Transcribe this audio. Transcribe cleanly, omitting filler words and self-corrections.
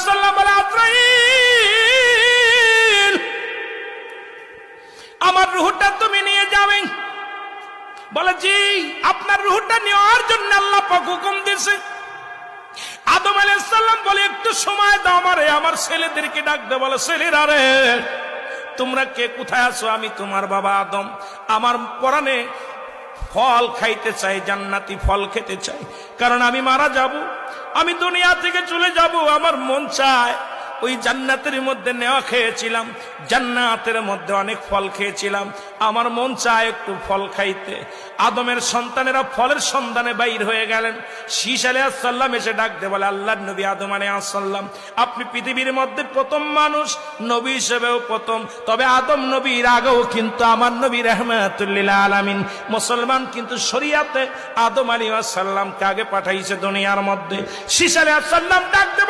সাল্লাম বলে, আজরাইল, আমার রূহটা তুমি নিয়ে যাবে? বলে, জি, আপনার রূহটা নেওয়ার জন্য আল্লাহ পাক হুকুম দিয়েছে। আদম আলাইহিস সালাম বলে, একটু সময় দাও আমারে, আমার ছেলেদেরকে ডাক দে। বলে, ছেলেরা রে, তোমরা কে কোথায় আছো? আমি তোমার বাবা আদম, আমার পরাণে ফল খাইতে চাই, জান্নাতি ফল খেতে চাই, কারণ আমি মারা যাব, আমি দুনিয়া থেকে চলে যাব। আমার মন চায় ওই জান্নাতের মধ্যে নেওয়া খেয়েছিলাম, জান্নাতের মধ্যে অনেক ফল খেয়েছিলাম, আমার মন চায় একটু ফল খাইতে। আদমের সন্তানেরা ফলের সন্ধানে বাইর হয়ে গেলেন। শীষ আলাইহিস সালাম এসে ডাক দে, বলে, আল্লাহর নবী আদম আলাইহিস সালাম, আপনি পৃথিবীর মধ্যে প্রথম মানুষ, নবী হিসেবেও প্রথম, তবে আদম নবীর আগেও কিন্তু আমার নবী রাহমাতুল লিল আলামিন মুসলমান কিন্তু শরীয়তে আদম আলাইহিস সালামকে আগে পাঠাইছে দুনিয়ার মধ্যে। শীষ আলাইহিস সালাম ডাক দে